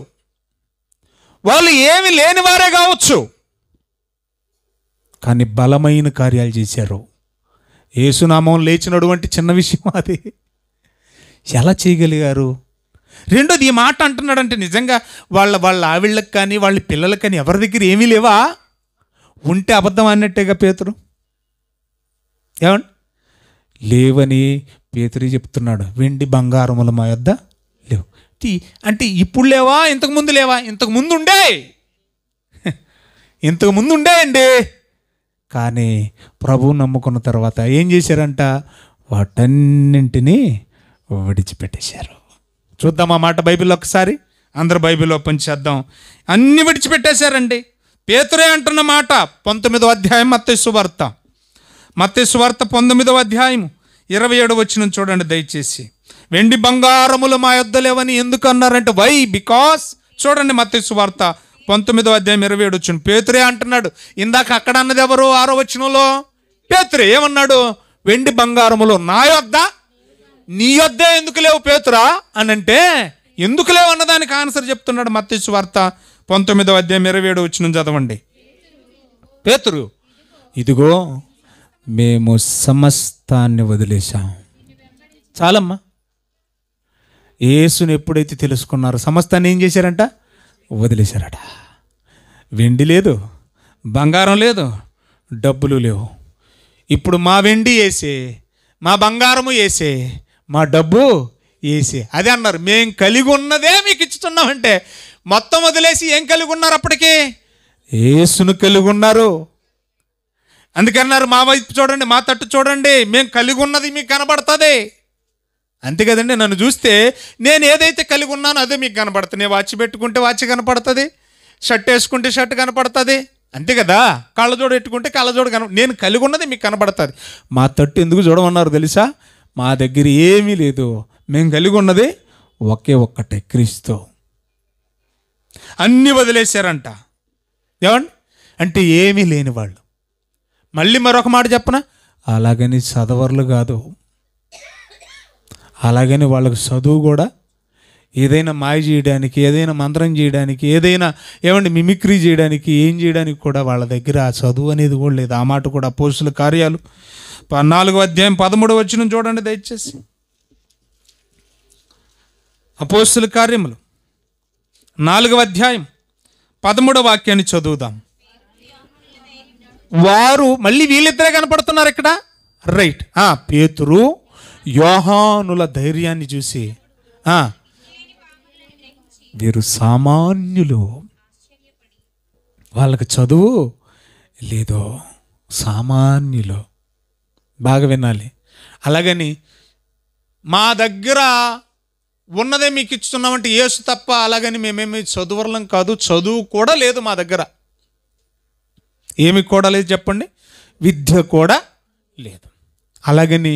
వాళ్ళు ఏమి లేనివారే కావచ్చు, కానీ బలమైన కార్యాలు చేశారు. యేసునామం లేచినటువంటి చిన్న విషయం అది. ఎలా చేయగలిగారు? రెండోది, ఈ మాట అంటున్నాడంటే నిజంగా వాళ్ళ ఆవిళ్ళకి కానీ, వాళ్ళ పిల్లలకి కానీ ఎవరి దగ్గర ఏమీ లేవా? ఉంటే అబద్ధం అన్నట్టేగా పేతురు. ఏమండి, లేవని పేతురు చెప్తున్నాడు. వెండి బంగారములు మా యొద్ద లేవు అంటే ఇప్పుడు లేవా? ఇంతకుముందు లేవా? ఇంతకుముందు ఉండేయండి. కానీ ప్రభువు నమ్ముకున్న తర్వాత ఏం చేశారంట? వాటన్నింటినీ విడిచిపెట్టేశారు. చూద్దాం ఆ మాట బైబిల్లో ఒకసారి. అందరూ బైబిల్ ఓపెన్ చేద్దాం. అన్నీ విడిచిపెట్టేశారండి. పేతురే అంటున్న మాట 19వ అధ్యాయం మత్తయి సువార్త 19వ అధ్యాయం 27వ వచనం చూడండి దయచేసి. వెండి బంగారములు మా యొద్ద లేవని ఎందుకు అన్నారంటే వై? బికాస్ చూడండి మత్తయి సువార్త 19వ అధ్యాయం 27వ వచనం. పేతురే అంటున్నాడు. ఇందాక అక్కడ అన్నది ఎవరు? 6వ వచనంలో పేతురే ఏమన్నాడు? వెండి బంగారములు నా యొద్ద, నీ యొద్దే ఎందుకు లేవు పేతురా అని అంటే, ఎందుకు లేవు అన్నదానికి ఆన్సర్ చెప్తున్నాడు. మత్తయి సువార్త 19వ అధ్యాయం 27వ వచనం చదవండి. పేతురు, ఇదిగో మేము సమస్తాన్ని వదిలేశాం. చాలమ్మా. యేసుని ఎప్పుడైతే తెలుసుకున్నారో సమస్తాన్ని ఏం చేశారంట? వదిలేశారట. వెండి లేదు, బంగారం లేదు, డబ్బులు లేవు. ఇప్పుడు మా వెండి వేసే, మా బంగారము వేసే, మా డబ్బు వేసే. అదే అన్నారు, మేం కలిగి ఉన్నదే మీకు ఇచ్చుతున్నామంటే మొత్తం వదిలేసి ఏం కలిగి ఉన్నారు? అప్పటికే యేసును కలిగి ఉన్నారు. అందుకన్నారు, మా వైపు చూడండి, మా తట్టు చూడండి, మేము కలిగి ఉన్నది మీకు కనబడుతుంది. అంతే కదండి. నన్ను చూస్తే నేను ఏదైతే కలిగి ఉన్నానో అదే మీకు కనపడుతుంది. నేను వాచ్ పెట్టుకుంటే వాచ్ కనపడుతుంది, షర్ట్ వేసుకుంటే షర్ట్ కనపడుతుంది, అంతే కదా? కళ్ళజోడు పెట్టుకుంటే కళ్ళజోడు నేను కలిగి ఉన్నది మీకు కనపడుతుంది. మా తట్టు ఎందుకు చూడమన్నారు తెలుసా? మా దగ్గర ఏమీ లేదు, మేము కలిగి ఉన్నది ఒకే ఒక్కటే, క్రీస్తు. అన్నీ వదిలేశారంట. ఏమండి అంటే ఏమీ లేని వాళ్ళు. మళ్ళీ మరొక మాట చెప్పనా, అలాగని చదవర్లు కాదు, అలాగని వాళ్ళకు చదువు కూడా ఏదైనా మాయ చేయడానికి, ఏదైనా మంత్రం చేయడానికి, ఏదైనా ఏమండి మిమిక్రీ చేయడానికి, ఏం చేయడానికి కూడా వాళ్ళ దగ్గర ఆ చదువు అనేది కూడా లేదు. ఆ మాట కూడా అపోస్తుల కార్యాలు 4వ అధ్యాయం 13వ వచనం చూడండి దయచేసి. అపోస్తుల కార్యములు 4వ అధ్యాయం 13వ వాక్యాన్ని చదువుదాం. వారు మళ్ళీ వీళ్ళిద్దరే కనపడుతున్నారు ఇక్కడ, రైట్. పేతురు యోహానుల ధైర్యాన్ని చూసి వీరు సామాన్యులు, వాళ్ళకి చదువు లేదో, సామాన్యులు. బాగా వినాలి. అలాగని మా దగ్గర ఉన్నదే మీకు ఇస్తున్నామంటే యేసు తప్ప, అలాగని మేమేమి చదువులం కాదు, చదువు కూడా లేదు మా దగ్గర. ఏమి కూడా లేదు చెప్పండి, విద్య కూడా లేదు. అలాగని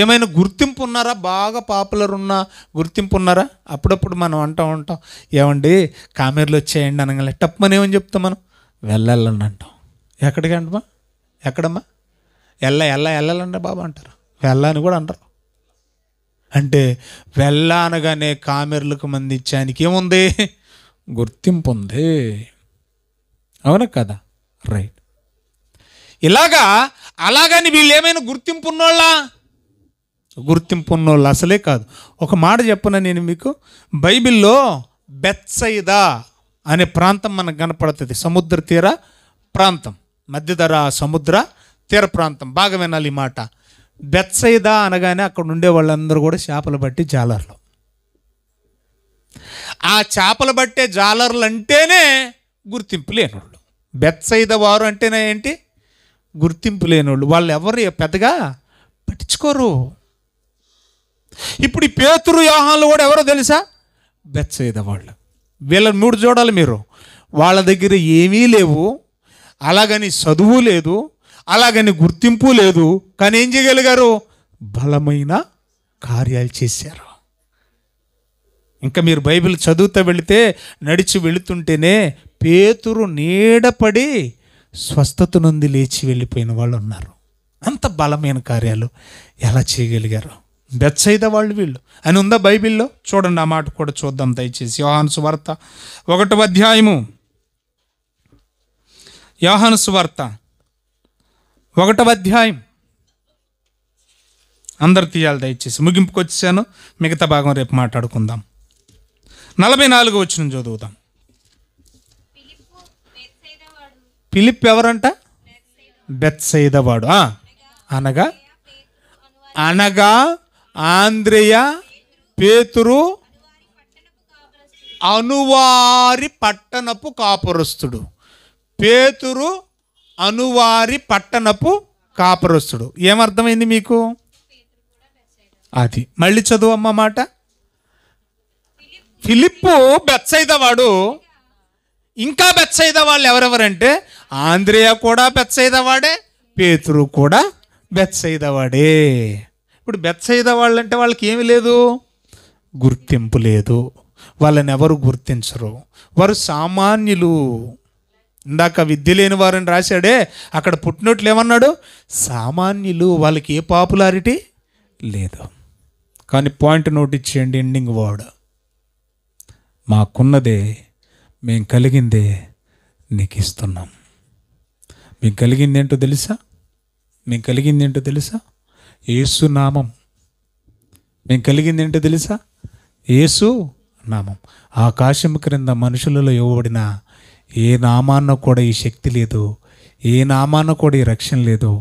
ఏమైనా గుర్తింపు ఉన్నారా? బాగా పాపులర్ ఉన్న గుర్తింపు ఉన్నారా? అప్పుడప్పుడు మనం అంటూ ఉంటాం, ఏమండి కామెర్లు వచ్చేయండి అనగానే టప్పని ఏమని చెప్తాం మనం, వెళ్ళాలని అంటాం. ఎక్కడికి అంటమా, ఎక్కడమ్మా, వెళ్ళాలంటే బాబా అంటారు, వెళ్ళని కూడా అంటారు. అంటే వెళ్ళనగానే కామెర్లకు మంది ఇచ్చానికి ఏముంది, గుర్తింపు ఉంది. అవునా కదా? రైట్. అలాగని వీళ్ళు ఏమైనా గుర్తింపు ఉన్నోళ్ళ? గుర్తింపు ఉన్నోళ్ళు అసలే కాదు. ఒక మాట చెప్పనా నేను మీకు, బైబిల్లో బెత్సయిదా అనే ప్రాంతం మనకు కనపడుతుంది. సముద్ర తీర ప్రాంతం, మధ్యధర సముద్ర తీర ప్రాంతం. బాగా వినాలి ఈ మాట. బెత్సయిదా అనగానే అక్కడ ఉండే వాళ్ళందరూ కూడా చేపలు పట్టి జాలర్లు. ఆ చేపలు పట్టే జాలర్లు అంటేనే గుర్తింపు లేనోళ్ళు. బెత్సయిదా వారు అంటేనే ఏంటి, గుర్తింపు లేనోళ్ళు. వాళ్ళు ఎవరు పెద్దగా పట్టించుకోరు. ఇప్పుడు ఈ పేతురు యోహానులు కూడా ఎవరో తెలుసా, బెత్సయిదా వాళ్ళు. వీళ్ళని 3 చూడాలి మీరు. వాళ్ళ దగ్గర ఏమీ లేవు, అలాగని చదువు లేదు, అలాగని గుర్తింపు లేదు, కానీ ఏం చేయగలిగారు, బలమైన కార్యాలు చేశారు. ఇంకా మీరు బైబిల్ చదువుతూ వెళితే, నడిచి వెళుతుంటేనే పేతురు నీడపడి స్వస్థత నుండి లేచి వెళ్ళిపోయిన వాళ్ళు ఉన్నారు. అంత బలమైన కార్యాలు ఎలా చేయగలిగారు బెత్సయిదా వాళ్ళు వీళ్ళు అని ఉందా బైబిల్లో? చూడండి, ఆ మాట కూడా చూద్దాం దయచేసి. యోహాను సువార్త 1వ అధ్యాయము, యోహాను సువార్త 1వ అధ్యాయం. అందరు తీయాలి దయచేసి. ముగింపుకి వచ్చాను, మిగతా భాగం రేపు మాట్లాడుకుందాం. 44వ వచనం చదువుదాం. ఫిలిప్ ఎవరంట? బెత్సయిదా వాడు. అనగా ఆంద్రేయ, పేతురు అనువారి పట్టణపు కాపురస్తుడు. పేతురు అనువారి పట్టణపు కాపురస్తుడు. ఏమర్థమైంది మీకు? అది మళ్ళీ చదువు అమ్మ మాట. ఫిలిప్పు బెత్సయిదా వాడు. ఇంకా బెత్సయిదా వాళ్ళు ఎవరెవరంటే, ఆంద్రేయ కూడా బెత్సయిదా వాడే, పేతురు కూడా బెత్సయిదా వాడే. ఇప్పుడు బెత్సయిదా వాళ్ళంటే వాళ్ళకి ఏమి లేదు, గుర్తింపు లేదు. వాళ్ళని ఎవరు గుర్తించరు, వారు సామాన్యులు. ఇందాక విద్య లేని వారని రాశాడే, అక్కడ పుట్టినట్లు ఏమన్నాడు, సామాన్యులు. వాళ్ళకి ఏ పాపులారిటీ లేదు. కానీ పాయింట్ నోట్ ఇచ్చేయండి, ఎండింగ్ వర్డ్, మాకున్నదే, మేము కలిగిందే నీకు ఇస్తున్నాం. మేము కలిగింది ఏంటో తెలుసా? మేము కలిగింది ఏంటో తెలుసా? యేసు నామం. మేము కలిగింది ఏంటో తెలుసా? యేసు నామం. ఆకాశం క్రింద మనుషులలో ఇవ్వబడిన ఏ నామాన్న కూడా ఈ శక్తి లేదు, ఏ నామాన్న కూడా ఈ రక్షణ లేదు,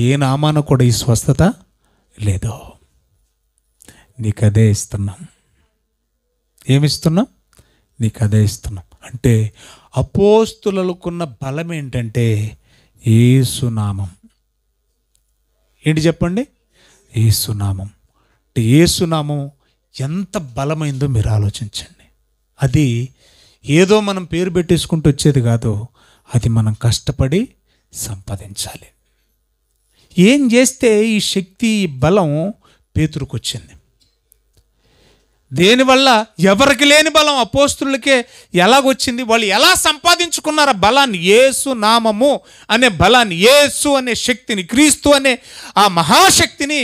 ఏ నామాన్న కూడా ఈ స్వస్థత లేదు. నీకు అదే ఇస్తున్నాం. ఏమిస్తున్నాం? నీకు అదే ఇస్తున్నాం. అంటే అపోస్తులకున్న బలం ఏంటంటే యేసునామం. ఏంటి చెప్పండి? యేసునామం. అంటే యేసునామం ఎంత బలమైందో మీరు ఆలోచించండి. అది ఏదో మనం పేరు పెట్టేసుకుంటూ వచ్చేది కాదు, అది మనం కష్టపడి సంపాదించాలి. ఏం చేస్తే ఈ శక్తి, ఈ బలం పేతురుకు వచ్చింది? దేనివల్ల? ఎవరికి లేని బలం అపోస్తులకే ఎలాగొచ్చింది? వాళ్ళు ఎలా సంపాదించుకున్నారు ఆ బలాన్ని? యేసు నామము అనే బలాన్ని, యేసు అనే శక్తిని, క్రీస్తు అనే ఆ మహాశక్తిని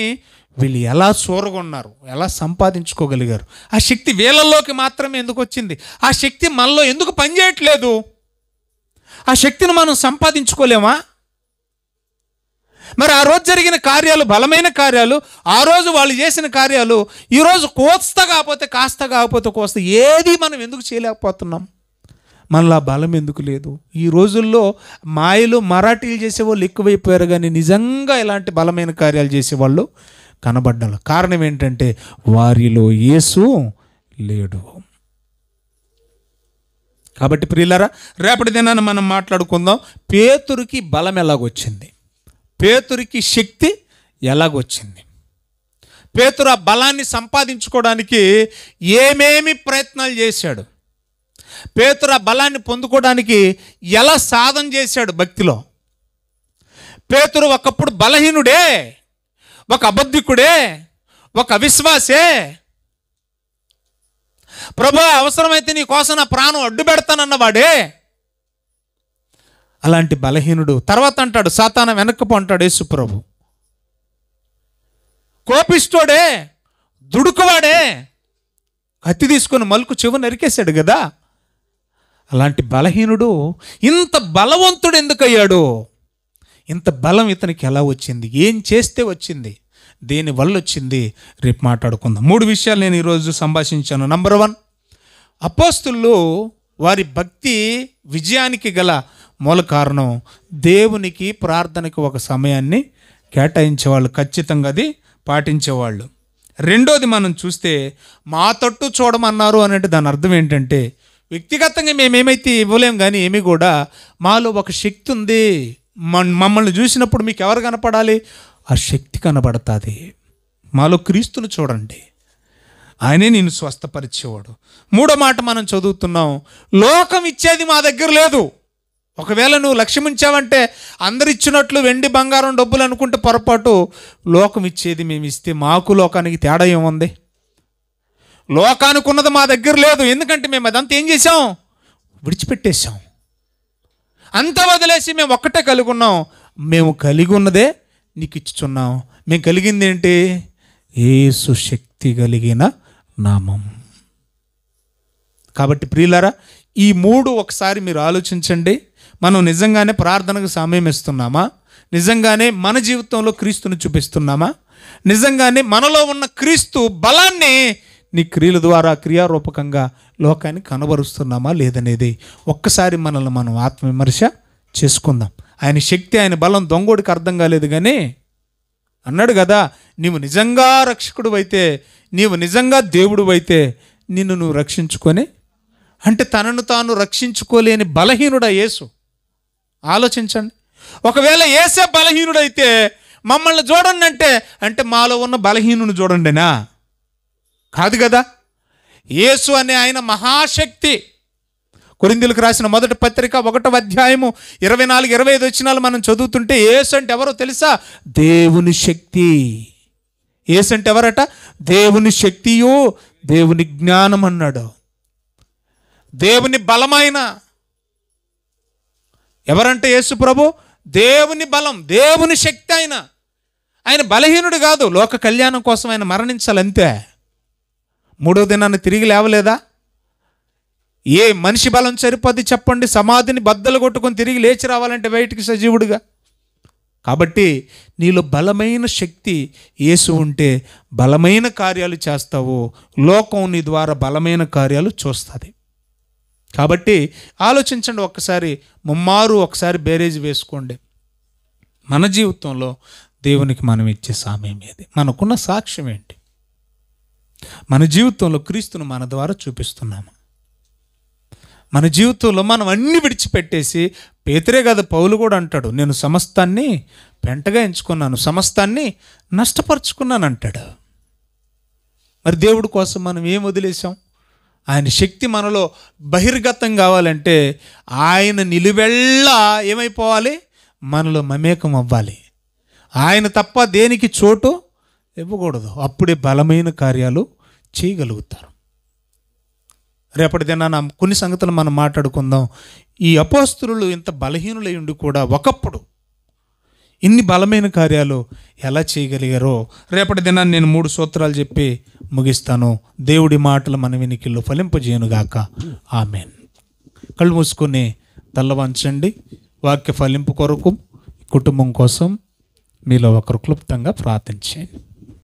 వీళ్ళు ఎలా చూరగొన్నారు, ఎలా సంపాదించుకోగలిగారు? ఆ శక్తి వీళ్ళల్లోకి మాత్రమే ఎందుకు వచ్చింది? ఆ శక్తి మనలో ఎందుకు పనిచేయట్లేదు? ఆ శక్తిని మనం సంపాదించుకోలేమా? మరి ఆ రోజు జరిగిన కార్యాలు, బలమైన కార్యాలు, ఆ రోజు వాళ్ళు చేసిన కార్యాలు, ఈరోజు కోస్త కాకపోతే కాస్త, కాకపోతే కోస్త, ఏది మనం ఎందుకు చేయలేకపోతున్నాం? మనలో ఆ బలం ఎందుకు లేదు? ఈ రోజుల్లో మాయలు, మరాఠీలు చేసేవాళ్ళు ఎక్కువైపోయారు, కానీ నిజంగా ఇలాంటి బలమైన కార్యాలు చేసేవాళ్ళు కనబడ్డారు. కారణం ఏంటంటే వారిలో యేసు లేడు. కాబట్టి ప్రియులారా, రేపటి దినాన్ని మనం మాట్లాడుకుందాం. పేతురుకి బలం ఎలాగొచ్చింది, పేతురుకి శక్తి ఎలాగొచ్చింది, పేతురు ఆ బలాన్ని సంపాదించుకోవడానికి ఏమేమి ప్రయత్నాలు చేశాడు, పేతురు ఆ బలాన్ని పొందుకోవడానికి ఎలా సాధన చేశాడు భక్తిలో. పేతురు ఒకప్పుడు బలహీనుడే, ఒక అబద్ధికుడే, ఒక అవిశ్వాసే. ప్రభు అవసరమైతే నీ కోసం నా ప్రాణం అడ్డు పెడతానన్నవాడే. అలాంటి బలహీనుడు తర్వాత అంటాడు, సాతాన వెనక్కు అంటాడు యేసు ప్రభు. కోపిస్తోడే, దుడుకువాడే, కత్తి తీసుకొని మలుకు చెవు నరికేశాడు కదా. అలాంటి బలహీనుడు ఇంత బలవంతుడు ఎందుకయ్యాడు? ఇంత బలం ఇతనికి ఎలా వచ్చింది? ఏం చేస్తే వచ్చింది? దేని వల్ల వచ్చింది? రేపు మాట్లాడుకుందాం. 3 విషయాలు నేను ఈరోజు సంభాషించాను. నంబర్ 1, అపోస్తులు వారి భక్తి విజయానికి గల మూల కారణం దేవునికి ప్రార్థనకి ఒక సమయాన్ని కేటాయించేవాళ్ళు, ఖచ్చితంగా అది పాటించేవాళ్ళు. రెండోది మనం చూస్తే మా తట్టు చూడమన్నారు అంటే దాని అర్థం ఏంటంటే వ్యక్తిగతంగా మేమేమైతే ఇవ్వలేం, కానీ ఏమి కూడా మాలో ఒక శక్తి ఉంది. మమ్మల్ని చూసినప్పుడు మీకు ఎవరు కనపడాలి? ఆ శక్తి కనబడుతుంది. మాలో క్రీస్తును చూడండి, ఆయనే నిన్ను స్వస్థపరిచేవాడు. 3వ మాట మనం చదువుతున్నాం, లోకం ఇచ్చేది మా దగ్గర లేదు. ఒకవేళ నువ్వు లక్ష్యం ఉంచావంటే అందరు ఇచ్చినట్లు వెండి బంగారం డబ్బులు అనుకుంటే పొరపాటు. లోకం ఇచ్చేది మేము ఇస్తే మాకు లోకానికి తేడా ఏముంది? లోకానికి ఉన్నది మా దగ్గర లేదు. ఎందుకంటే మేము అదంతా ఏం చేసాం? విడిచిపెట్టేశాం. అంతా వదిలేసి మేము ఒక్కటే కలిగి ఉన్నాం. మేము కలిగి ఉన్నదే నీకు ఇచ్చుచున్నాం. మేము కలిగింది ఏంటి? యేసు శక్తి కలిగిన నామం. కాబట్టి ప్రియులారా, ఈ 3 ఒకసారి మీరు ఆలోచించండి. మనం నిజంగానే ప్రార్థనకు సమయం ఇస్తున్నామా? నిజంగానే మన జీవితంలో క్రీస్తుని చూపిస్తున్నామా? నిజంగానే మనలో ఉన్న క్రీస్తు బలాన్ని నీ క్రియల ద్వారా క్రియారూపకంగా లోకానికి కనబరుస్తున్నామా లేదనేది ఒక్కసారి మనల్ని మనం ఆత్మవిమర్శ చేసుకుందాం. ఆయన శక్తి, ఆయన బలం దొంగోడికి అర్థం కాలేదు, కానీ అన్నాడు కదా, నీవు నిజంగా రక్షకుడు అయితే, నీవు నిజంగా దేవుడు అయితే నిన్ను నువ్వు రక్షించుకొని, అంటే తనను తాను రక్షించుకోలేని బలహీనుడా యేసు? ఆలోచించండి. ఒకవేళ యేసే బలహీనుడైతే మమ్మల్ని చూడండి అంటే మాలో ఉన్న బలహీనుని చూడండినా? కాదు కదా. యేసు అనే ఆయన మహాశక్తి. కొరింథీయులకు రాసిన మొదటి పత్రిక 1వ అధ్యాయము 24-25 వచనాలు మనం చదువుతుంటే యేసు అంటే ఎవరో తెలుసా? దేవుని శక్తి. యేసు అంటే ఎవరట? దేవుని శక్తియు దేవుని జ్ఞానం అన్నాడు. దేవుని బలమైన ఎవరంటే యేసు ప్రభు దేవుని బలం, దేవుని శక్తి. ఆయన బలహీనుడు కాదు. లోక కళ్యాణం కోసం ఆయన మరణించాలంతే. 3వ దినాన్ని తిరిగి లేవలేదా? ఏ మనిషి బలం సరిపోద్ది చెప్పండి? సమాధిని బద్దలు కొట్టుకొని తిరిగి లేచి రావాలంటే బయటికి సజీవుడుగా. కాబట్టి నీలో బలమైన శక్తి యేసు ఉంటే బలమైన కార్యాలు చేస్తావు. లోకం నీ ద్వారా బలమైన కార్యాలు చూస్తుంది. కాబట్టి ఆలోచించండి ఒక్కసారి, ముమ్మారు ఒకసారి బేరేజ్ వేసుకోండి. మన జీవితంలో దేవునికి మనం ఇచ్చే సామ్యం ఏది? మనకున్న సాక్ష్యం ఏంటి? మన జీవితంలో క్రీస్తును మన ద్వారా చూపిస్తున్నాము. మన జీవితంలో మనం అన్ని విడిచిపెట్టేసి, పేతురే కదా పౌలు కూడా అంటాడు, నేను సమస్తాన్ని పెంటగా ఎంచుకున్నాను, సమస్తాన్ని నష్టపరుచుకున్నాను అంటాడు. మరి దేవుడి కోసం మనం ఏం వదిలేసాం? ఆయన శక్తి మనలో బహిర్గతం కావాలంటే ఆయన నిలువెల్లా ఏమైపోవాలి? మనలో మమేకం అవ్వాలి. ఆయన తప్ప దేనికి చోటు ఇవ్వకూడదు. అప్పుడే బలమైన కార్యాలు చేయగలుగుతారు. రేపటి దినాన కొన్ని సంగతులు మనం మాట్లాడుకుందాం. ఈ అపోస్తలులు ఇంత బలహీనులై ఉండి కూడా ఒకప్పుడు ఇన్ని బలమైన కార్యాలు ఎలా చేయగలిగారో రేపటి దినాన్ని నేను 3 సూత్రాలు చెప్పి ముగిస్తాను. దేవుడి మాటలు మన వినికిల్లో ఫలింపజేయునుగాక. ఆమేన్. కళ్ళు మూసుకొని తల్ల వంచండి. వాక్య ఫలింపు కొరకు కుటుంబం కోసం మీలో ఒకరు క్లుప్తంగా ప్రార్థించండి.